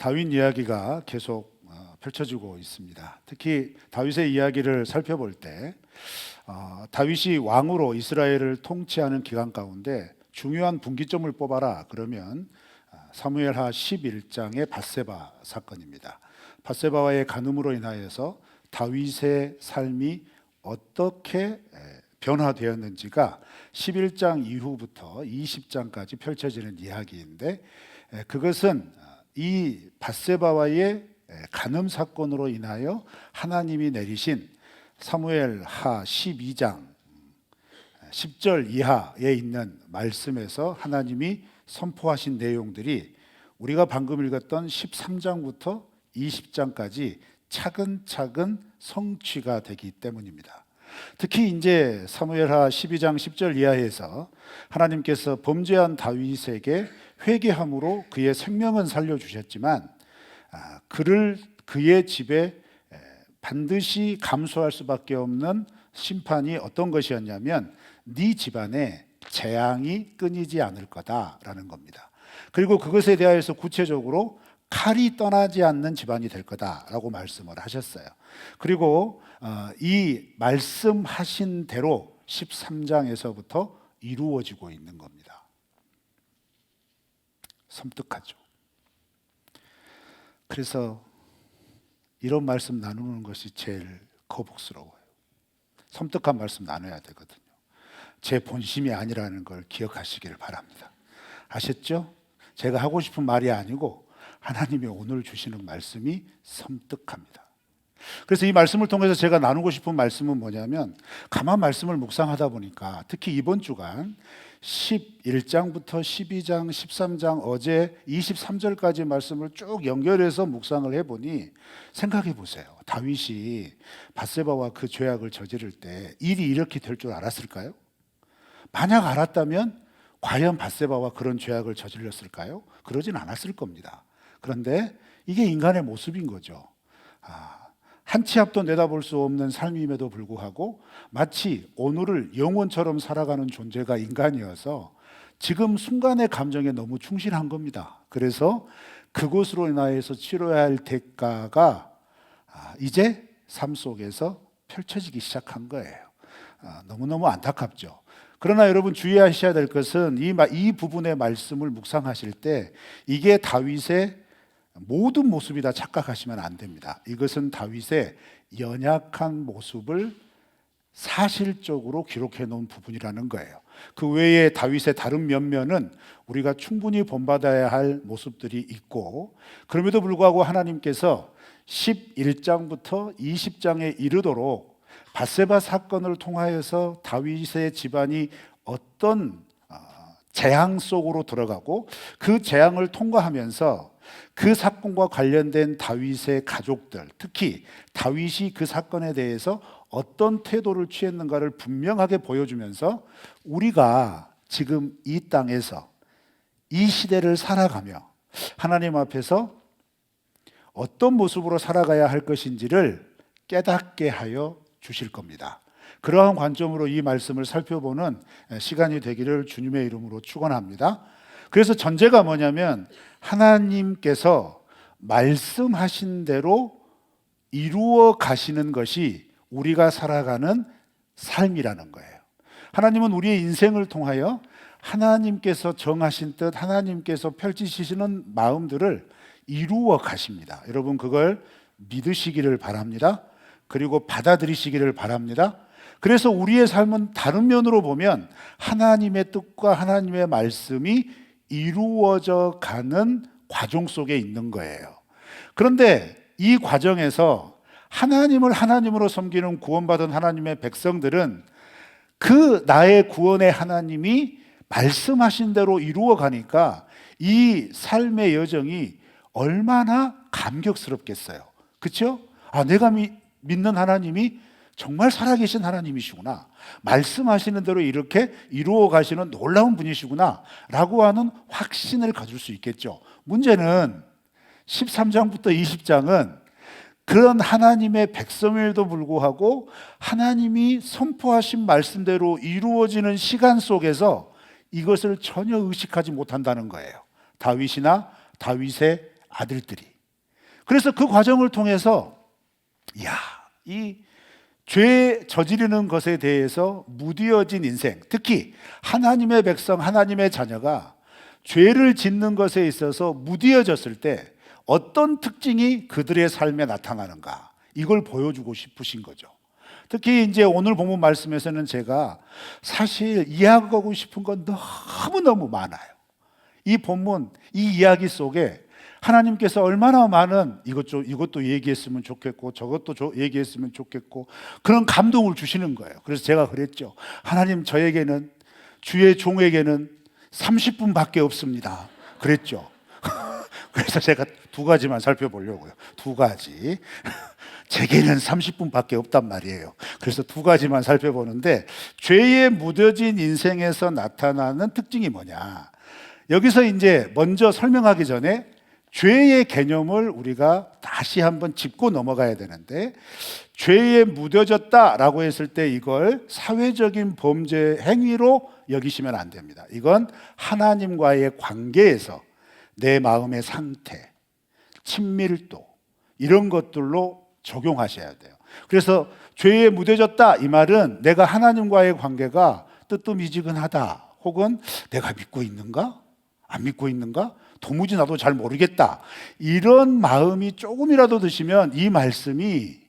다윗 이야기가 계속 펼쳐지고 있습니다. 특히 다윗의 이야기를 살펴볼 때 다윗이 왕으로 이스라엘을 통치하는 기간 가운데 중요한 분기점을 뽑아라 그러면 사무엘하 11장의 밧세바 사건입니다. 밧세바와의 간음으로 인하여서 다윗의 삶이 어떻게 변화되었는지가 11장 이후부터 20장까지 펼쳐지는 이야기인데, 그것은 이 밧세바와의 간음 사건으로 인하여 하나님이 내리신 사무엘하 12장 10절 이하에 있는 말씀에서 하나님이 선포하신 내용들이 우리가 방금 읽었던 13장부터 20장까지 차근차근 성취가 되기 때문입니다. 특히 이제 사무엘하 12장 10절 이하에서 하나님께서 범죄한 다윗에게 회개함으로 그의 생명은 살려주셨지만 그의 집에 반드시 감수할 수밖에 없는 심판이 어떤 것이었냐면 네 집안에 재앙이 끊이지 않을 거다라는 겁니다. 그리고 그것에 대하여서 구체적으로 칼이 떠나지 않는 집안이 될 거다라고 말씀을 하셨어요. 그리고 이 말씀하신 대로 13장에서부터 이루어지고 있는 겁니다. 섬뜩하죠. 그래서 이런 말씀 나누는 것이 제일 거북스러워요. 섬뜩한 말씀 나눠야 되거든요. 제 본심이 아니라는 걸 기억하시기를 바랍니다. 아셨죠? 제가 하고 싶은 말이 아니고 하나님이 오늘 주시는 말씀이 섬뜩합니다. 그래서 이 말씀을 통해서 제가 나누고 싶은 말씀은 뭐냐면, 가만 말씀을 묵상하다 보니까 특히 이번 주간 11장부터 12장, 13장, 어제 23절까지 말씀을 쭉 연결해서 묵상을 해보니 생각해 보세요. 다윗이 밧세바와 그 죄악을 저지를 때 일이 이렇게 될 줄 알았을까요? 만약 알았다면 과연 밧세바와 그런 죄악을 저질렀을까요? 그러진 않았을 겁니다. 그런데 이게 인간의 모습인 거죠. 한 치 앞도 내다볼 수 없는 삶임에도 불구하고 마치 오늘을 영원처럼 살아가는 존재가 인간이어서 지금 순간의 감정에 너무 충실한 겁니다. 그래서 그것으로 인하여서 치러야 할 대가가 이제 삶 속에서 펼쳐지기 시작한 거예요. 너무너무 안타깝죠. 그러나 여러분 주의하셔야 될 것은 이 부분의 말씀을 묵상하실 때 이게 다윗의 모든 모습이다 착각하시면 안 됩니다. 이것은 다윗의 연약한 모습을 사실적으로 기록해 놓은 부분이라는 거예요. 그 외에 다윗의 다른 면면은 우리가 충분히 본받아야 할 모습들이 있고, 그럼에도 불구하고 하나님께서 11장부터 20장에 이르도록 밧세바 사건을 통하여서 다윗의 집안이 어떤 재앙 속으로 들어가고 그 재앙을 통과하면서 그 사건과 관련된 다윗의 가족들, 특히 다윗이 그 사건에 대해서 어떤 태도를 취했는가를 분명하게 보여주면서 우리가 지금 이 땅에서 이 시대를 살아가며 하나님 앞에서 어떤 모습으로 살아가야 할 것인지를 깨닫게 하여 주실 겁니다. 그러한 관점으로 이 말씀을 살펴보는 시간이 되기를 주님의 이름으로 축원합니다. 그래서 전제가 뭐냐면 하나님께서 말씀하신 대로 이루어 가시는 것이 우리가 살아가는 삶이라는 거예요. 하나님은 우리의 인생을 통하여 하나님께서 정하신 뜻, 하나님께서 펼치시는 마음들을 이루어 가십니다. 여러분 그걸 믿으시기를 바랍니다. 그리고 받아들이시기를 바랍니다. 그래서 우리의 삶은 다른 면으로 보면 하나님의 뜻과 하나님의 말씀이 이루어져 가는 과정 속에 있는 거예요. 그런데 이 과정에서 하나님을 하나님으로 섬기는 구원받은 하나님의 백성들은 그 나의 구원의 하나님이 말씀하신 대로 이루어 가니까 이 삶의 여정이 얼마나 감격스럽겠어요. 그렇죠? 내가 믿는 하나님이 정말 살아계신 하나님이시구나, 말씀하시는 대로 이렇게 이루어 가시는 놀라운 분이시구나 라고 하는 확신을 가질 수 있겠죠. 문제는 13장부터 20장은 그런 하나님의 백성임에도 불구하고 하나님이 선포하신 말씀대로 이루어지는 시간 속에서 이것을 전혀 의식하지 못한다는 거예요. 다윗이나 다윗의 아들들이. 그래서 그 과정을 통해서 이 죄 저지르는 것에 대해서 무뎌진 인생, 특히 하나님의 백성, 하나님의 자녀가 죄를 짓는 것에 있어서 무뎌졌을 때 어떤 특징이 그들의 삶에 나타나는가, 이걸 보여주고 싶으신 거죠. 특히 이제 오늘 본문 말씀에서는 제가 사실 이야기하고 싶은 건 너무너무 많아요. 이 본문, 이 이야기 속에 하나님께서 얼마나 많은 이것도 얘기했으면 좋겠고 저것도 얘기했으면 좋겠고 그런 감동을 주시는 거예요. 그래서 제가 그랬죠. 하나님, 저에게는, 주의 종에게는 30분밖에 없습니다. 그랬죠. 그래서 제가 두 가지만 살펴보려고요. 두 가지. 제게는 30분밖에 없단 말이에요. 그래서 두 가지만 살펴보는데, 죄에 묻어진 인생에서 나타나는 특징이 뭐냐. 여기서 이제 먼저 설명하기 전에 죄의 개념을 우리가 다시 한번 짚고 넘어가야 되는데, 죄에 묻어졌다라고 했을 때 이걸 사회적인 범죄 행위로 여기시면 안 됩니다. 이건 하나님과의 관계에서 내 마음의 상태, 친밀도, 이런 것들로 적용하셔야 돼요. 그래서 죄에 묻어졌다, 이 말은 내가 하나님과의 관계가 뜨뜻미지근하다, 혹은 내가 믿고 있는가? 안 믿고 있는가? 도무지 나도 잘 모르겠다, 이런 마음이 조금이라도 드시면 이 말씀이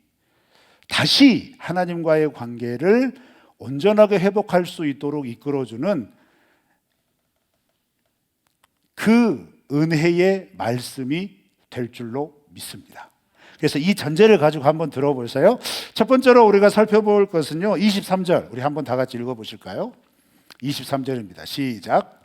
다시 하나님과의 관계를 온전하게 회복할 수 있도록 이끌어주는 그 은혜의 말씀이 될 줄로 믿습니다. 그래서 이 전제를 가지고 한번 들어보세요. 첫 번째로 우리가 살펴볼 것은요, 23절 우리 한번 다 같이 읽어보실까요? 23절입니다. 시작.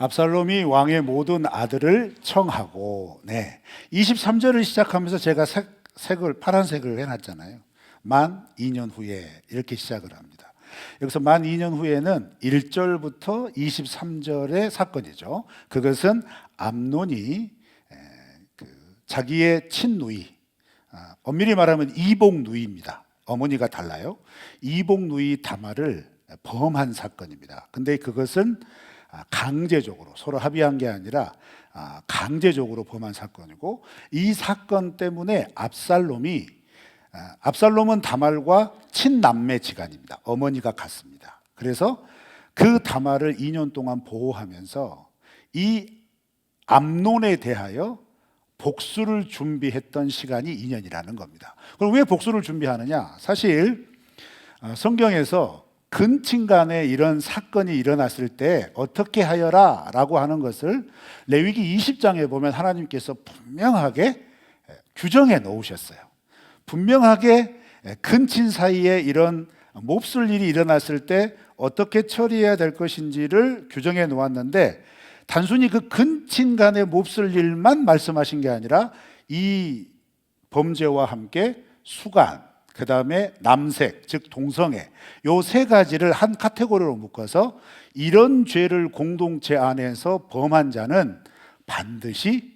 압살롬이 왕의 모든 아들을 청하고, 23절을 시작하면서 제가 파란색을 해놨잖아요. 만 2년 후에 이렇게 시작을 합니다. 여기서 만 2년 후에는 1절부터 23절의 사건이죠. 그것은 암논이 자기의 친누이, 엄밀히 말하면 이복누이입니다. 어머니가 달라요. 이복누이 다말을 범한 사건입니다. 근데 그것은 강제적으로, 서로 합의한 게 아니라 강제적으로 범한 사건이고, 이 사건 때문에 압살롬은 다말과 친남매지간입니다. 어머니가 같습니다. 그래서 그 다말을 2년 동안 보호하면서 이 암논에 대하여 복수를 준비했던 시간이 2년이라는 겁니다. 그럼 왜 복수를 준비하느냐? 사실 성경에서 근친 간에 이런 사건이 일어났을 때 어떻게 하여라 라고 하는 것을 레위기 20장에 보면 하나님께서 분명하게 규정해 놓으셨어요. 분명하게 근친 사이에 이런 몹쓸 일이 일어났을 때 어떻게 처리해야 될 것인지를 규정해 놓았는데, 단순히 그 근친 간의 몹쓸 일만 말씀하신 게 아니라 이 범죄와 함께 수간, 그 다음에 남색, 즉 동성애, 요 세 가지를 한 카테고리로 묶어서 이런 죄를 공동체 안에서 범한 자는 반드시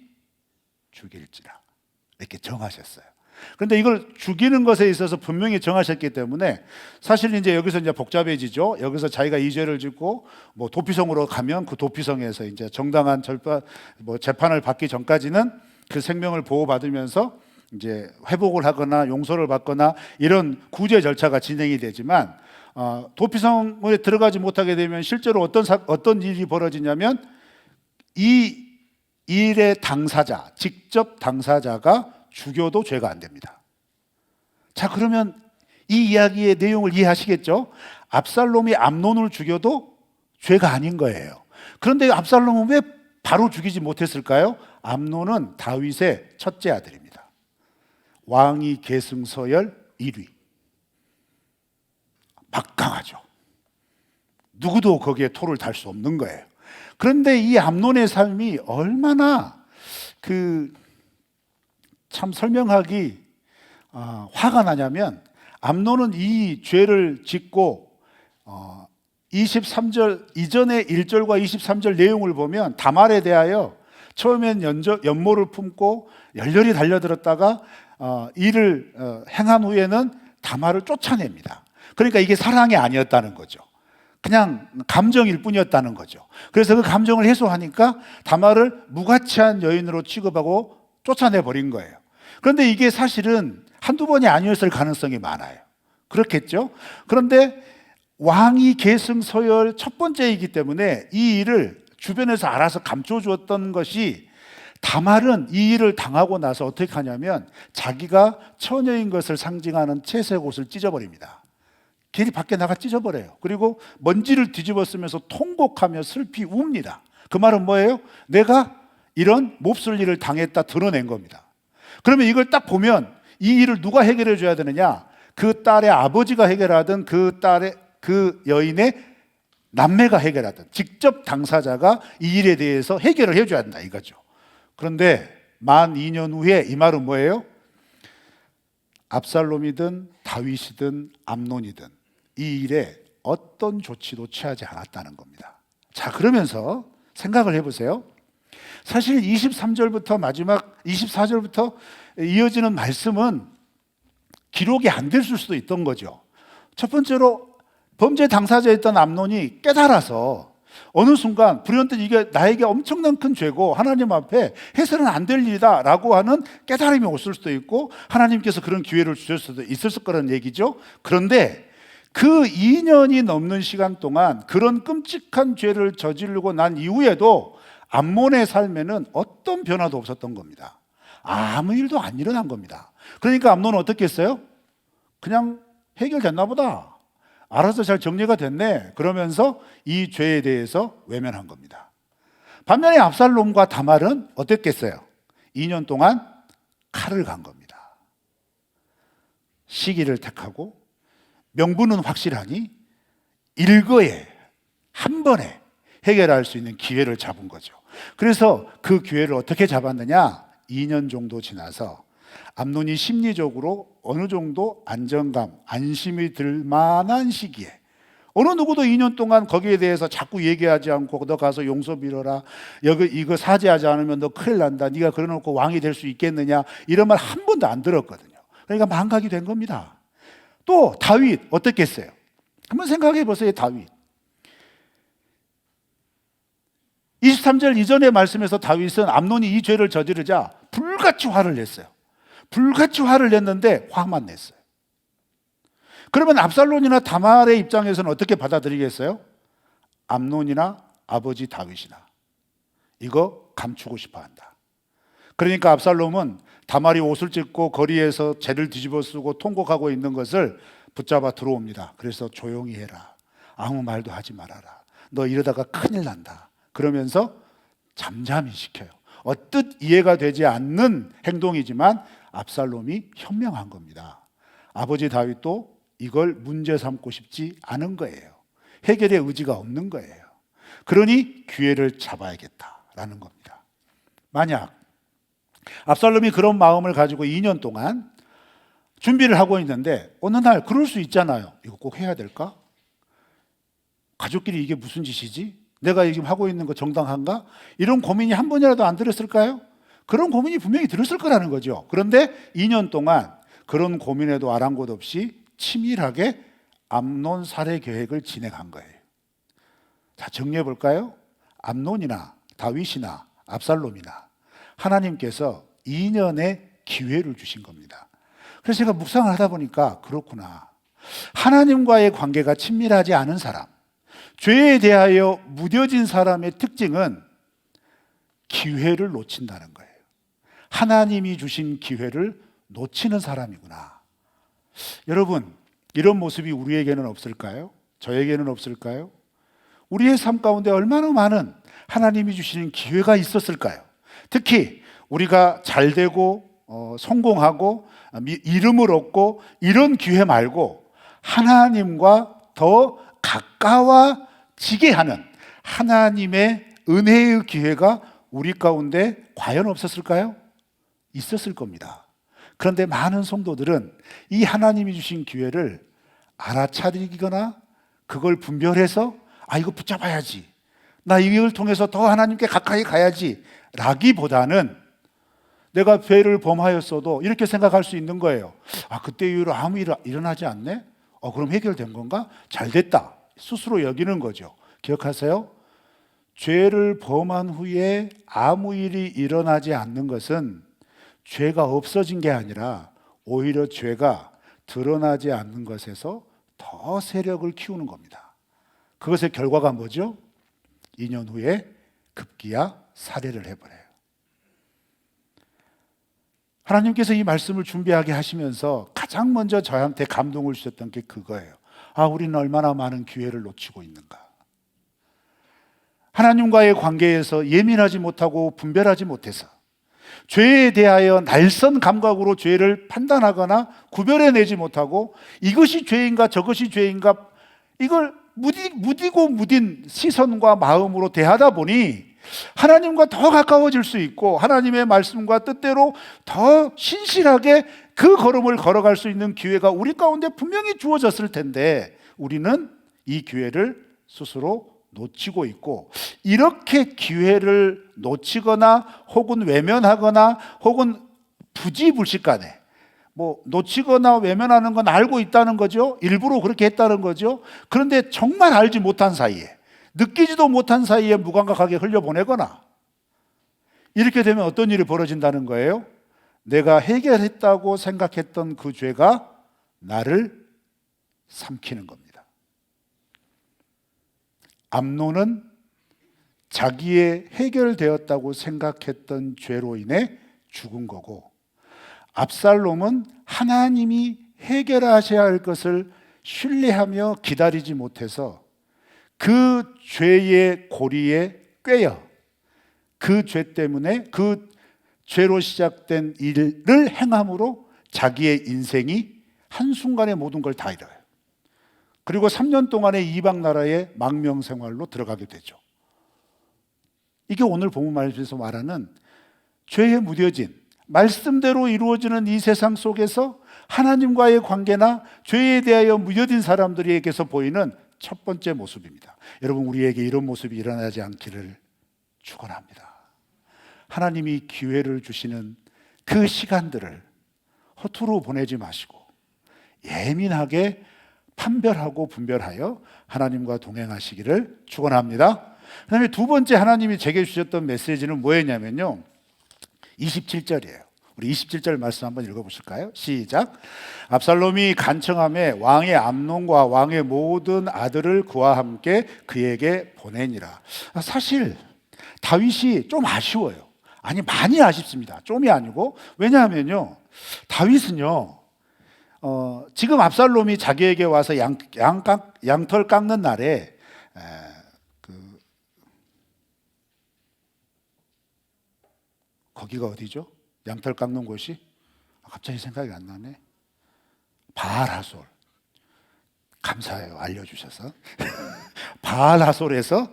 죽일지라, 이렇게 정하셨어요. 그런데 이걸 죽이는 것에 있어서 분명히 정하셨기 때문에 사실 이제 여기서 이제 복잡해지죠. 여기서 자기가 이 죄를 짓고 뭐 도피성으로 가면 그 도피성에서 이제 정당한 재판을 받기 전까지는 그 생명을 보호받으면서 이제 회복을 하거나 용서를 받거나 이런 구제 절차가 진행이 되지만, 도피성에 들어가지 못하게 되면 실제로 어떤 일이 벌어지냐면 이 일의 당사자, 직접 당사자가 죽여도 죄가 안 됩니다. 자, 그러면 이 이야기의 내용을 이해하시겠죠? 압살롬이 암논을 죽여도 죄가 아닌 거예요. 그런데 압살롬은 왜 바로 죽이지 못했을까요? 암논은 다윗의 첫째 아들입니다. 왕위 계승 서열 1위. 막강하죠. 누구도 거기에 토를 달 수 없는 거예요. 그런데 이 암논의 삶이 얼마나 참 설명하기 화가 나냐면, 암논은 이 죄를 짓고 23절 이전의 1절과 23절 내용을 보면 다말에 대하여 처음엔 연모를 품고 열렬히 달려들었다가 이를 행한 후에는 다말을 쫓아냅니다. 그러니까 이게 사랑이 아니었다는 거죠. 그냥 감정일 뿐이었다는 거죠. 그래서 그 감정을 해소하니까 다말을 무가치한 여인으로 취급하고 쫓아내 버린 거예요. 그런데 이게 사실은 한두 번이 아니었을 가능성이 많아요. 그렇겠죠? 그런데 왕이 계승 서열 첫 번째이기 때문에 이 일을 주변에서 알아서 감춰주었던 것이, 다말은 이 일을 당하고 나서 어떻게 하냐면 자기가 처녀인 것을 상징하는 채색 옷을 찢어버립니다. 길이 밖에 나가 찢어버려요. 그리고 먼지를 뒤집어 쓰면서 통곡하며 슬피 웁니다. 그 말은 뭐예요? 내가 이런 몹쓸 일을 당했다 드러낸 겁니다. 그러면 이걸 딱 보면 이 일을 누가 해결해 줘야 되느냐? 그 딸의 아버지가 해결하든 그 여인의 남매가 해결하든 직접 당사자가 이 일에 대해서 해결을 해줘야 한다 이거죠. 그런데 만 2년 후에 이 말은 뭐예요? 압살롬이든 다윗이든 암논이든 이 일에 어떤 조치도 취하지 않았다는 겁니다. 자, 그러면서 생각을 해보세요. 사실 23절부터 마지막 24절부터 이어지는 말씀은 기록이 안 됐을 수도 있던 거죠. 첫 번째로 범죄 당사자였던 암논이 깨달아서 어느 순간 불현듯 이게 나에게 엄청난 큰 죄고 하나님 앞에 해서는 안 될 일이다 라고 하는 깨달음이 왔을 수도 있고, 하나님께서 그런 기회를 주실 수도 있었을 거라는 얘기죠. 그런데 그 2년이 넘는 시간 동안 그런 끔찍한 죄를 저지르고 난 이후에도 암몬의 삶에는 어떤 변화도 없었던 겁니다. 아무 일도 안 일어난 겁니다. 그러니까 암논은 어떻게 했어요? 그냥 해결됐나 보다, 알아서 잘 정리가 됐네, 그러면서 이 죄에 대해서 외면한 겁니다. 반면에 압살롬과 다말은 어땠겠어요? 2년 동안 칼을 간 겁니다. 시기를 택하고 명분은 확실하니 일거에 한 번에 해결할 수 있는 기회를 잡은 거죠. 그래서 그 기회를 어떻게 잡았느냐? 2년 정도 지나서 암논이 심리적으로 어느 정도 안정감, 안심이 들 만한 시기에, 어느 누구도 2년 동안 거기에 대해서 자꾸 얘기하지 않고 너 가서 용서 빌어라, 이거 사죄하지 않으면 너 큰일 난다, 네가 그래놓고 왕이 될 수 있겠느냐, 이런 말 한 번도 안 들었거든요. 그러니까 망각이 된 겁니다. 또 다윗 어떻겠어요? 한번 생각해 보세요. 다윗 23절 이전의 말씀에서 다윗은 암논이 이 죄를 저지르자 불같이 화를 냈어요. 불같이 화를 냈는데 화만 냈어요. 그러면 압살롬이나 다말의 입장에서는 어떻게 받아들이겠어요? 암논이나 아버지 다윗이나 이거 감추고 싶어 한다. 그러니까 압살롬은 다말이 옷을 찢고 거리에서 재를 뒤집어 쓰고 통곡하고 있는 것을 붙잡아 들어옵니다. 그래서 조용히 해라, 아무 말도 하지 말아라, 너 이러다가 큰일 난다, 그러면서 잠잠히 시켜요. 언뜻 이해가 되지 않는 행동이지만 압살롬이 현명한 겁니다. 아버지 다윗도 이걸 문제 삼고 싶지 않은 거예요. 해결의 의지가 없는 거예요. 그러니 기회를 잡아야겠다라는 겁니다. 만약 압살롬이 그런 마음을 가지고 2년 동안 준비를 하고 있는데 어느 날 그럴 수 있잖아요. 이거 꼭 해야 될까? 가족끼리 이게 무슨 짓이지? 내가 지금 하고 있는 거 정당한가? 이런 고민이 한 번이라도 안 들었을까요? 그런 고민이 분명히 들었을 거라는 거죠. 그런데 2년 동안 그런 고민에도 아랑곳 없이 치밀하게 암논 살해 계획을 진행한 거예요. 자, 정리해 볼까요? 암논이나 다윗이나 압살롬이나 하나님께서 2년의 기회를 주신 겁니다. 그래서 제가 묵상을 하다 보니까 그렇구나, 하나님과의 관계가 친밀하지 않은 사람, 죄에 대하여 무뎌진 사람의 특징은 기회를 놓친다는 거예요. 하나님이 주신 기회를 놓치는 사람이구나. 여러분, 이런 모습이 우리에게는 없을까요? 저에게는 없을까요? 우리의 삶 가운데 얼마나 많은 하나님이 주시는 기회가 있었을까요? 특히 우리가 잘되고 성공하고 이름을 얻고 이런 기회 말고 하나님과 더 가까워지게 하는 하나님의 은혜의 기회가 우리 가운데 과연 없었을까요? 있었을 겁니다. 그런데 많은 성도들은 이 하나님이 주신 기회를 알아차리거나 그걸 분별해서 이거 붙잡아야지, 나 이걸 통해서 더 하나님께 가까이 가야지 라기보다는 내가 죄를 범하였어도 이렇게 생각할 수 있는 거예요. 그때 이후로 아무 일 일어나지 않네? 그럼 해결된 건가? 잘 됐다. 스스로 여기는 거죠. 기억하세요? 죄를 범한 후에 아무 일이 일어나지 않는 것은 죄가 없어진 게 아니라 오히려 죄가 드러나지 않는 것에서 더 세력을 키우는 겁니다. 그것의 결과가 뭐죠? 2년 후에 급기야 살해를 해버려요. 하나님께서 이 말씀을 준비하게 하시면서 가장 먼저 저한테 감동을 주셨던 게 그거예요. 우리는 얼마나 많은 기회를 놓치고 있는가. 하나님과의 관계에서 예민하지 못하고 분별하지 못해서 죄에 대하여 날선 감각으로 죄를 판단하거나 구별해내지 못하고 이것이 죄인가 저것이 죄인가 이걸 무디고 무딘 시선과 마음으로 대하다 보니 하나님과 더 가까워질 수 있고 하나님의 말씀과 뜻대로 더 신실하게 그 걸음을 걸어갈 수 있는 기회가 우리 가운데 분명히 주어졌을 텐데 우리는 이 기회를 스스로 놓치고 있고, 이렇게 기회를 놓치거나 혹은 외면하거나 혹은 부지불식간에 놓치거나 외면하는 건 알고 있다는 거죠. 일부러 그렇게 했다는 거죠. 그런데 정말 알지 못한 사이에, 느끼지도 못한 사이에 무감각하게 흘려보내거나 이렇게 되면 어떤 일이 벌어진다는 거예요? 내가 해결했다고 생각했던 그 죄가 나를 삼키는 겁니다. 암논은 자기의 해결되었다고 생각했던 죄로 인해 죽은 거고, 압살롬은 하나님이 해결하셔야 할 것을 신뢰하며 기다리지 못해서 그 죄의 고리에 꿰어 그 죄 때문에 그 죄로 시작된 일을 행함으로 자기의 인생이 한순간에 모든 걸 다 잃어요. 그리고 3년 동안의 이방 나라의 망명 생활로 들어가게 되죠. 이게 오늘 본문 말씀에서 말하는 죄에 무뎌진, 말씀대로 이루어지는 이 세상 속에서 하나님과의 관계나 죄에 대하여 무뎌진 사람들에게서 보이는 첫 번째 모습입니다. 여러분, 우리에게 이런 모습이 일어나지 않기를 축원합니다. 하나님이 기회를 주시는 그 시간들을 허투루 보내지 마시고 예민하게 판별하고 분별하여 하나님과 동행하시기를 축원합니다. 그다음에 두 번째 하나님이 제게 주셨던 메시지는 뭐였냐면요, 27절이에요. 우리 27절 말씀 한번 읽어보실까요? 시작. 압살롬이 간청하며 왕의 암논과 왕의 모든 아들을 그와 함께 그에게 보내니라. 사실 다윗이 좀 아쉬워요. 아니, 많이 아쉽습니다. 좀이 아니고. 왜냐하면요, 다윗은요, 지금 압살롬이 자기에게 와서 양털 깎는 날에 거기가 어디죠? 양털 깎는 곳이? 갑자기 생각이 안 나네. 바알하솔. 감사해요, 알려주셔서. 바알하솔에서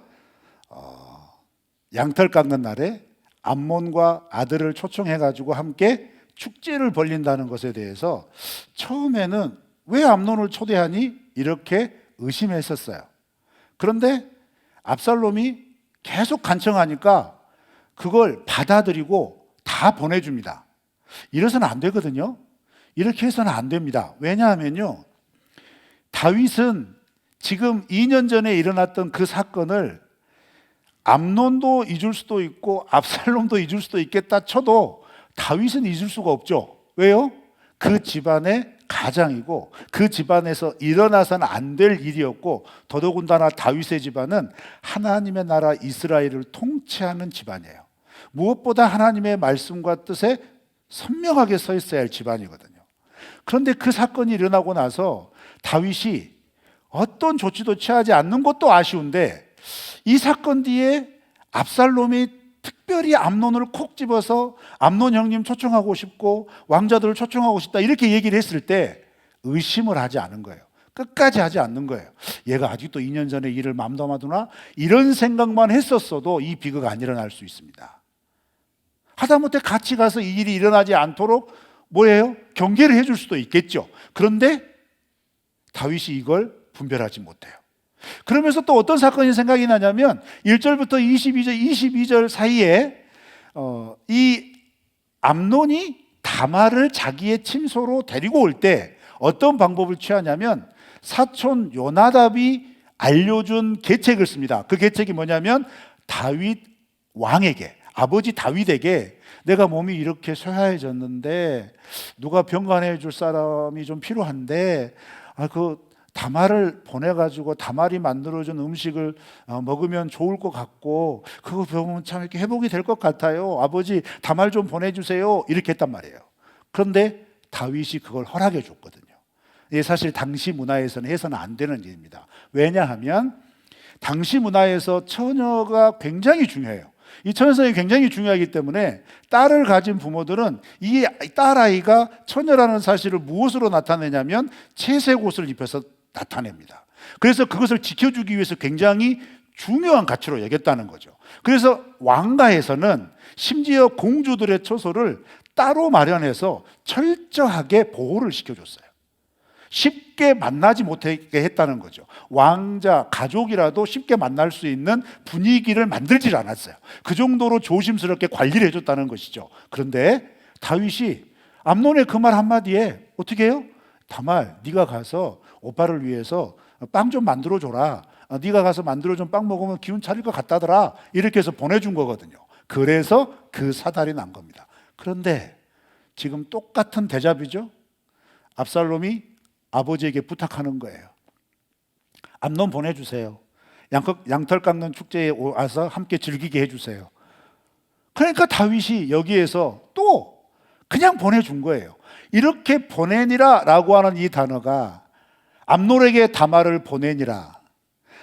양털 깎는 날에 암몬과 아들을 초청해가지고 함께 축제를 벌린다는 것에 대해서 처음에는 왜 암논을 초대하니? 이렇게 의심했었어요. 그런데 압살롬이 계속 간청하니까 그걸 받아들이고 다 보내줍니다. 이래서는 안 되거든요. 이렇게 해서는 안 됩니다. 왜냐하면요, 다윗은 지금 2년 전에 일어났던 그 사건을 암논도 잊을 수도 있고 압살롬도 잊을 수도 있겠다 쳐도 다윗은 잊을 수가 없죠. 왜요? 그 집안의 가장이고 그 집안에서 일어나서는 안 될 일이었고, 더더군다나 다윗의 집안은 하나님의 나라 이스라엘을 통치하는 집안이에요. 무엇보다 하나님의 말씀과 뜻에 선명하게 서 있어야 할 집안이거든요. 그런데 그 사건이 일어나고 나서 다윗이 어떤 조치도 취하지 않는 것도 아쉬운데, 이 사건 뒤에 압살롬이 특별히 암논을 콕 집어서 암논 형님 초청하고 싶고 왕자들을 초청하고 싶다 이렇게 얘기를 했을 때 의심을 하지 않은 거예요. 끝까지 하지 않는 거예요. 얘가 아직도 2년 전에 일을 맘담아두나? 이런 생각만 했었어도 이 비극이 안 일어날 수 있습니다. 하다못해 같이 가서 이 일이 일어나지 않도록 뭐예요? 경계를 해줄 수도 있겠죠. 그런데 다윗이 이걸 분별하지 못해요. 그러면서 또 어떤 사건이 생각이 나냐면 1절부터 22절 사이에 이 암논이 다말을 자기의 침소로 데리고 올 때 어떤 방법을 취하냐면, 사촌 요나답이 알려준 계책을 씁니다. 그 계책이 뭐냐면 다윗 왕에게, 아버지 다윗에게 내가 몸이 이렇게 쇠하해졌는데 누가 병간해 줄 사람이 좀 필요한데 그 다말을 보내가지고 다말이 만들어준 음식을 먹으면 좋을 것 같고 그거 배우면 참 이렇게 회복이 될 것 같아요. 아버지 다말 좀 보내주세요. 이렇게 했단 말이에요. 그런데 다윗이 그걸 허락해 줬거든요. 이게 사실 당시 문화에서는 해서는 안 되는 일입니다. 왜냐하면 당시 문화에서 처녀가 굉장히 중요해요. 이 처녀성이 굉장히 중요하기 때문에 딸을 가진 부모들은 이 딸아이가 처녀라는 사실을 무엇으로 나타내냐면 채색 옷을 입혀서 나타냅니다. 그래서 그것을 지켜주기 위해서 굉장히 중요한 가치로 여겼다는 거죠. 그래서 왕가에서는 심지어 공주들의 처소를 따로 마련해서 철저하게 보호를 시켜줬어요. 쉽게 만나지 못하게 했다는 거죠. 왕자, 가족이라도 쉽게 만날 수 있는 분위기를 만들질 않았어요. 그 정도로 조심스럽게 관리를 해줬다는 것이죠. 그런데 다윗이 암논의 그 말 한마디에 어떻게 해요? 다말, 네가 가서 오빠를 위해서 빵 좀 만들어줘라. 네가 가서 만들어준 빵 먹으면 기운 차릴 것 같다더라. 이렇게 해서 보내준 거거든요. 그래서 그 사달이 난 겁니다. 그런데 지금 똑같은 대잡이죠. 압살롬이 아버지에게 부탁하는 거예요. 암논 보내주세요. 양털 깎는 축제에 와서 함께 즐기게 해주세요. 그러니까 다윗이 여기에서 또 그냥 보내준 거예요. 이렇게 보내니라 라고 하는 이 단어가 암논에게 다말을 보내니라,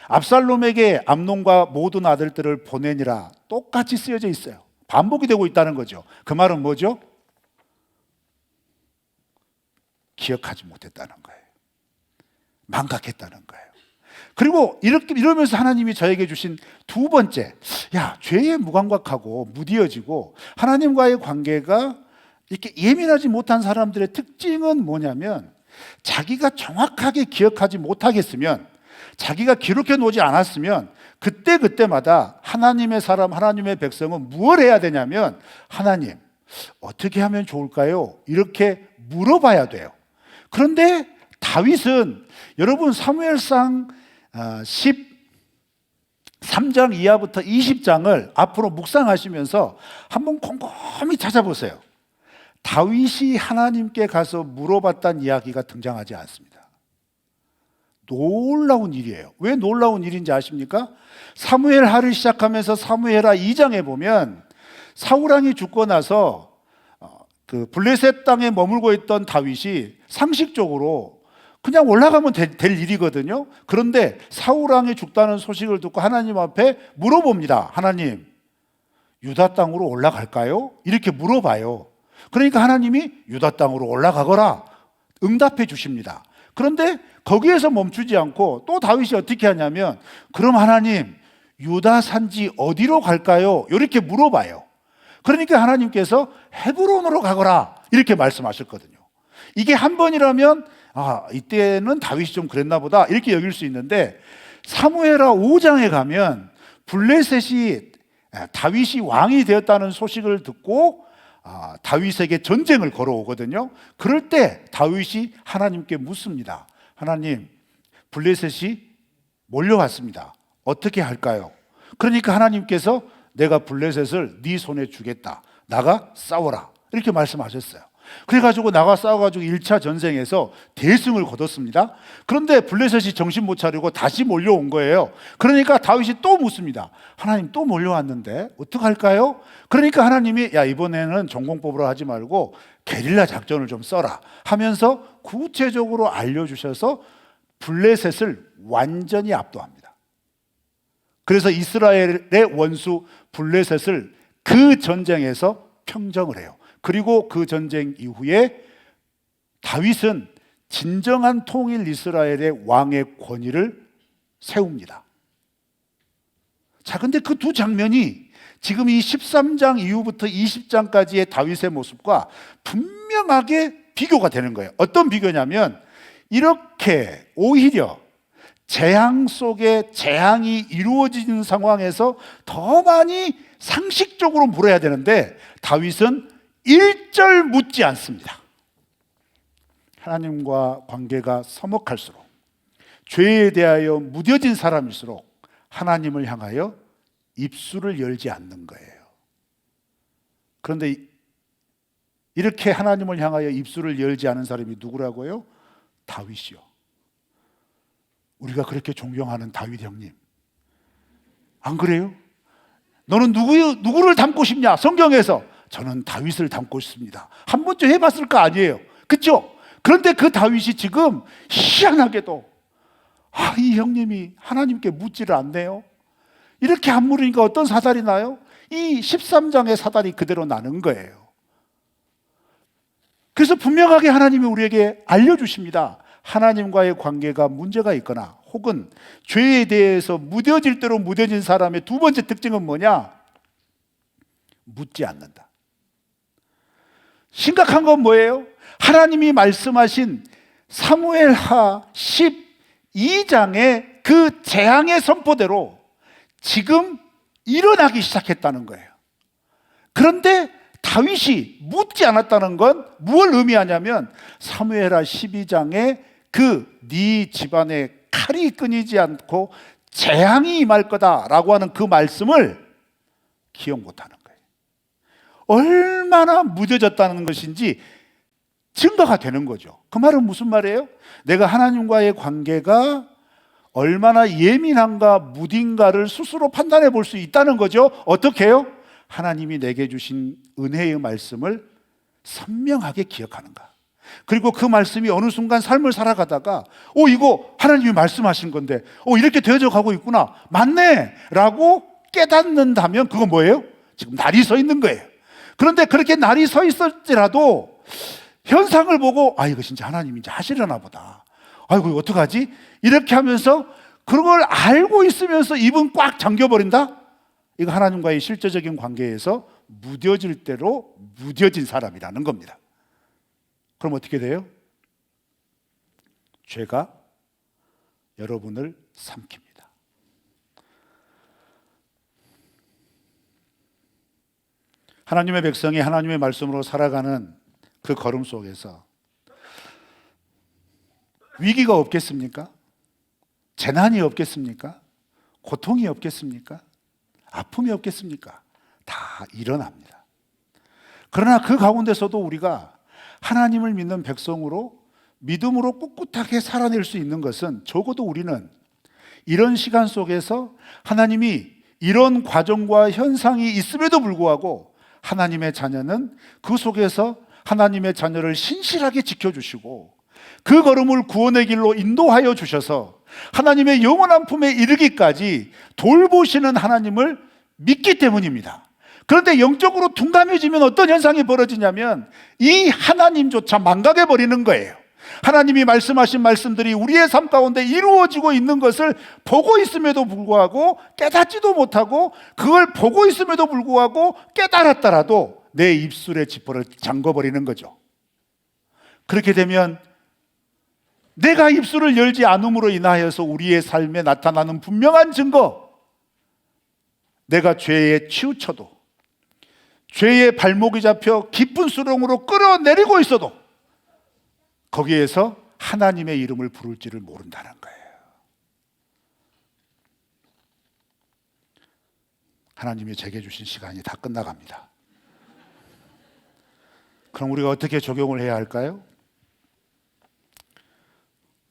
압살롬에게 암논과 모든 아들들을 보내니라 똑같이 쓰여져 있어요. 반복이 되고 있다는 거죠. 그 말은 뭐죠? 기억하지 못했다는 거예요. 망각했다는 거예요. 그리고 이러면서 하나님이 저에게 주신 두 번째, 죄에 무감각하고 무디어지고 하나님과의 관계가 이렇게 예민하지 못한 사람들의 특징은 뭐냐면 자기가 정확하게 기억하지 못하겠으면, 자기가 기록해 놓지 않았으면 그때마다 하나님의 사람, 하나님의 백성은 무엇을 해야 되냐면 하나님, 어떻게 하면 좋을까요? 이렇게 물어봐야 돼요. 그런데 다윗은 여러분 사무엘상 13장 이하부터 20장을 앞으로 묵상하시면서 한번 곰곰이 찾아보세요. 다윗이 하나님께 가서 물어봤다는 이야기가 등장하지 않습니다. 놀라운 일이에요. 왜 놀라운 일인지 아십니까? 사무엘하를 시작하면서 사무엘하 2장에 보면 사울왕이 죽고 나서 그 블레셋 땅에 머물고 있던 다윗이 상식적으로 그냥 올라가면 될 일이거든요. 그런데 사울왕이 죽다는 소식을 듣고 하나님 앞에 물어봅니다. 하나님, 유다 땅으로 올라갈까요? 이렇게 물어봐요. 그러니까 하나님이 유다 땅으로 올라가거라 응답해 주십니다. 그런데 거기에서 멈추지 않고 또 다윗이 어떻게 하냐면, 그럼 하나님, 유다 산지 어디로 갈까요? 이렇게 물어봐요. 그러니까 하나님께서 헤브론으로 가거라 이렇게 말씀하셨거든요. 이게 한 번이라면 이때는 다윗이 좀 그랬나 보다 이렇게 여길 수 있는데, 사무엘하 5장에 가면 블레셋이 다윗이 왕이 되었다는 소식을 듣고 다윗에게 전쟁을 걸어오거든요. 그럴 때 다윗이 하나님께 묻습니다. 하나님, 블레셋이 몰려왔습니다. 어떻게 할까요? 그러니까 하나님께서 내가 블레셋을 네 손에 주겠다. 나가 싸워라. 이렇게 말씀하셨어요. 그래가지고 나가 싸워가지고 1차 전쟁에서 대승을 거뒀습니다. 그런데 블레셋이 정신 못 차리고 다시 몰려온 거예요. 그러니까 다윗이 또 묻습니다. 하나님, 또 몰려왔는데 어떡할까요? 그러니까 하나님이 이번에는 전공법으로 하지 말고 게릴라 작전을 좀 써라 하면서 구체적으로 알려주셔서 블레셋을 완전히 압도합니다. 그래서 이스라엘의 원수 블레셋을 그 전쟁에서 평정을 해요. 그리고 그 전쟁 이후에 다윗은 진정한 통일 이스라엘의 왕의 권위를 세웁니다. 자, 근데 그 두 장면이 지금 이 13장 이후부터 20장까지의 다윗의 모습과 분명하게 비교가 되는 거예요. 어떤 비교냐면, 이렇게 오히려 재앙 속에 재앙이 이루어지는 상황에서 더 많이 상식적으로 물어야 되는데 다윗은 일절 묻지 않습니다. 하나님과 관계가 서먹할수록, 죄에 대하여 무뎌진 사람일수록 하나님을 향하여 입술을 열지 않는 거예요. 그런데 이렇게 하나님을 향하여 입술을 열지 않은 사람이 누구라고요? 다윗이요. 우리가 그렇게 존경하는 다윗 형님, 안 그래요? 너는 누구를 닮고 싶냐? 성경에서 저는 다윗을 닮고 싶습니다. 한 번쯤 해봤을 거 아니에요, 그렇죠? 그런데 그 다윗이 지금 희한하게도 이 형님이 하나님께 묻지를 않네요. 이렇게 안 물으니까 어떤 사달이 나요? 이 13장의 사달이 그대로 나는 거예요. 그래서 분명하게 하나님이 우리에게 알려주십니다. 하나님과의 관계가 문제가 있거나 혹은 죄에 대해서 무뎌질 대로 무뎌진 사람의 두 번째 특징은 뭐냐? 묻지 않는다. 심각한 건 뭐예요? 하나님이 말씀하신 사무엘하 12장의 그 재앙의 선포대로 지금 일어나기 시작했다는 거예요. 그런데 다윗이 묻지 않았다는 건 무엇을 의미하냐면 사무엘하 12장에 네 집안에 칼이 끊이지 않고 재앙이 임할 거다라고 하는 그 말씀을 기억 못하는 거예요. 얼마나 무뎌졌다는 것인지 증거가 되는 거죠. 그 말은 무슨 말이에요? 내가 하나님과의 관계가 얼마나 예민한가 무딘가를 스스로 판단해 볼 수 있다는 거죠. 어떻게 해요? 하나님이 내게 주신 은혜의 말씀을 선명하게 기억하는가. 그리고 그 말씀이 어느 순간 삶을 살아가다가 이거 하나님이 말씀하신 건데 이렇게 되어져 가고 있구나, 맞네 라고 깨닫는다면 그건 뭐예요? 지금 날이 서 있는 거예요. 그런데 그렇게 날이 서 있을지라도 현상을 보고 이거 진짜 하나님이 이제 하시려나 보다, 이거 어떡하지? 이렇게 하면서 그걸 알고 있으면서 입은 꽉 잠겨버린다? 이거 하나님과의 실제적인 관계에서 무뎌질 대로 무뎌진 사람이라는 겁니다. 그럼 어떻게 돼요? 죄가 여러분을 삼킵니다. 하나님의 백성이 하나님의 말씀으로 살아가는 그 걸음 속에서 위기가 없겠습니까? 재난이 없겠습니까? 고통이 없겠습니까? 아픔이 없겠습니까? 다 일어납니다. 그러나 그 가운데서도 우리가 하나님을 믿는 백성으로 믿음으로 꿋꿋하게 살아낼 수 있는 것은 적어도 우리는 이런 시간 속에서 하나님이 이런 과정과 현상이 있음에도 불구하고 하나님의 자녀는 그 속에서 하나님의 자녀를 신실하게 지켜주시고 그 걸음을 구원의 길로 인도하여 주셔서 하나님의 영원한 품에 이르기까지 돌보시는 하나님을 믿기 때문입니다. 그런데 영적으로 둔감해지면 어떤 현상이 벌어지냐면 이 하나님조차 망각해 버리는 거예요. 하나님이 말씀하신 말씀들이 우리의 삶 가운데 이루어지고 있는 것을 보고 있음에도 불구하고 깨닫지도 못하고, 그걸 보고 있음에도 불구하고 깨달았더라도 내 입술의 지퍼를 잠궈버리는 거죠. 그렇게 되면 내가 입술을 열지 않음으로 인하여서 우리의 삶에 나타나는 분명한 증거, 내가 죄에 치우쳐도 죄의 발목이 잡혀 깊은 수렁으로 끌어내리고 있어도 거기에서 하나님의 이름을 부를지를 모른다는 거예요. 하나님이 제게 주신 시간이 다 끝나갑니다. 그럼 우리가 어떻게 적용을 해야 할까요?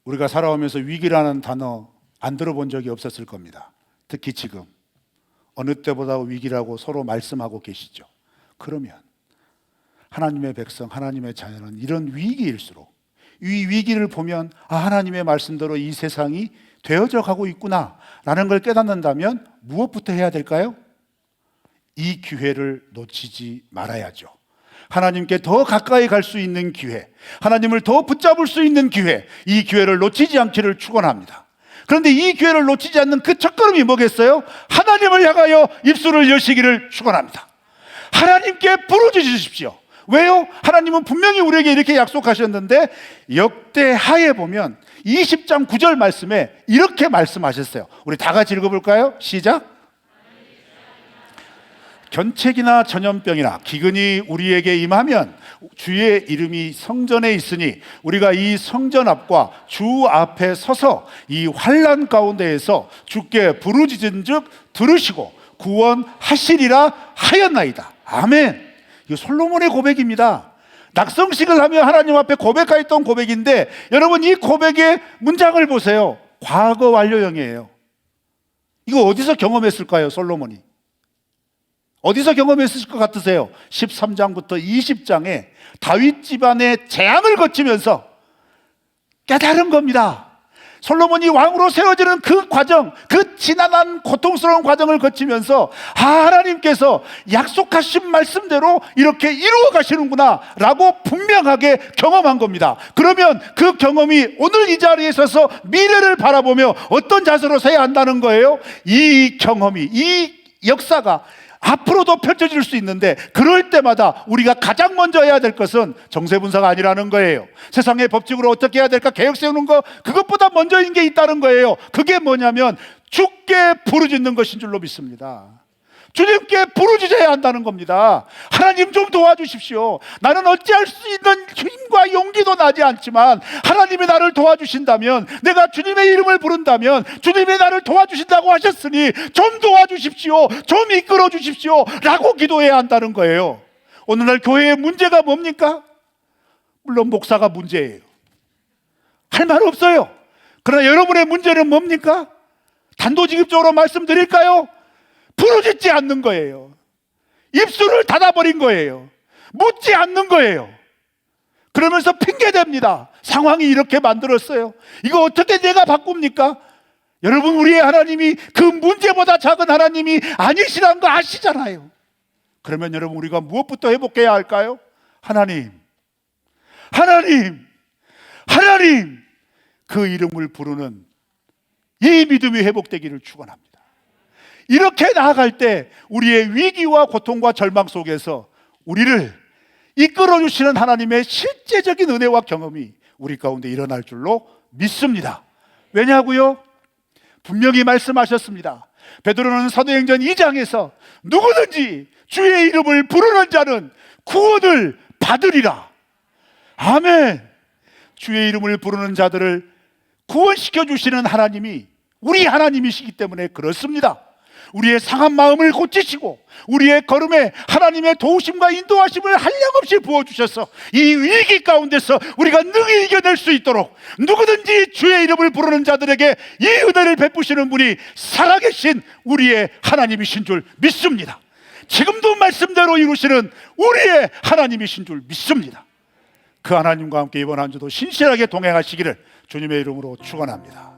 우리가 살아오면서 위기라는 단어 안 들어본 적이 없었을 겁니다. 특히 지금 어느 때보다 위기라고 서로 말씀하고 계시죠. 그러면 하나님의 백성, 하나님의 자녀는 이런 위기일수록 이 위기를 보면 하나님의 말씀대로 이 세상이 되어져 가고 있구나 라는 걸 깨닫는다면 무엇부터 해야 될까요? 이 기회를 놓치지 말아야죠. 하나님께 더 가까이 갈 수 있는 기회, 하나님을 더 붙잡을 수 있는 기회, 이 기회를 놓치지 않기를 축원합니다. 그런데 이 기회를 놓치지 않는 그 첫걸음이 뭐겠어요? 하나님을 향하여 입술을 여시기를 축원합니다. 하나님께 부르짖으십시오. 왜요? 하나님은 분명히 우리에게 이렇게 약속하셨는데 역대하에 보면 20장 9절 말씀에 이렇게 말씀하셨어요. 우리 다 같이 읽어볼까요? 시작. 견책이나 전염병이나 기근이 우리에게 임하면 주의 이름이 성전에 있으니 우리가 이 성전 앞과 주 앞에 서서 이 환난 가운데에서 주께 부르짖은즉 들으시고 구원하시리라 하였나이다. 아멘. 이거 솔로몬의 고백입니다. 낙성식을 하며 하나님 앞에 고백하였던 고백인데, 여러분 이 고백의 문장을 보세요. 과거 완료형이에요. 이거 어디서 경험했을까요? 솔로몬이 어디서 경험했을 것 같으세요? 13장부터 20장에 다윗 집안의 재앙을 거치면서 깨달은 겁니다. 솔로몬이 왕으로 세워지는 그 과정, 그 지난한 고통스러운 과정을 거치면서 하나님께서 약속하신 말씀대로 이렇게 이루어 가시는구나 라고 분명하게 경험한 겁니다. 그러면 그 경험이 오늘 이 자리에 서서 미래를 바라보며 어떤 자세로 서야 한다는 거예요? 이 경험이, 이 역사가 앞으로도 펼쳐질 수 있는데, 그럴 때마다 우리가 가장 먼저 해야 될 것은 정세분사가 아니라는 거예요. 세상의 법칙으로 어떻게 해야 될까 계획 세우는 거, 그것보다 먼저인 게 있다는 거예요. 그게 뭐냐면 주께 부르짖는 것인 줄로 믿습니다. 주님께 부르짖어야 한다는 겁니다. 하나님 좀 도와주십시오. 나는 어찌할 수 있는 힘과 용기도 나지 않지만 하나님이 나를 도와주신다면, 내가 주님의 이름을 부른다면 주님이 나를 도와주신다고 하셨으니 좀 도와주십시오, 좀 이끌어 주십시오 라고 기도해야 한다는 거예요. 오늘날 교회의 문제가 뭡니까? 물론 목사가 문제예요. 할 말 없어요. 그러나 여러분의 문제는 뭡니까? 단도직입적으로 말씀드릴까요? 부르짖지 않는 거예요. 입술을 닫아버린 거예요. 묻지 않는 거예요. 그러면서 핑계댑니다. 상황이 이렇게 만들었어요. 이거 어떻게 내가 바꿉니까? 여러분, 우리의 하나님이 그 문제보다 작은 하나님이 아니시라는 거 아시잖아요. 그러면 여러분, 우리가 무엇부터 회복해야 할까요? 하나님, 그 이름을 부르는 이 믿음이 회복되기를 축원합니다. 이렇게 나아갈 때 우리의 위기와 고통과 절망 속에서 우리를 이끌어 주시는 하나님의 실제적인 은혜와 경험이 우리 가운데 일어날 줄로 믿습니다. 왜냐고요? 분명히 말씀하셨습니다. 베드로는 사도행전 2장에서 누구든지 주의 이름을 부르는 자는 구원을 받으리라. 아멘. 주의 이름을 부르는 자들을 구원시켜 주시는 하나님이 우리 하나님이시기 때문에 그렇습니다. 우리의 상한 마음을 고치시고 우리의 걸음에 하나님의 도우심과 인도하심을 한량없이 부어주셔서 이 위기 가운데서 우리가 능히 이겨낼 수 있도록 누구든지 주의 이름을 부르는 자들에게 이 은혜를 베푸시는 분이 살아계신 우리의 하나님이신 줄 믿습니다. 지금도 말씀대로 이루시는 우리의 하나님이신 줄 믿습니다. 그 하나님과 함께 이번 한 주도 신실하게 동행하시기를 주님의 이름으로 축원합니다.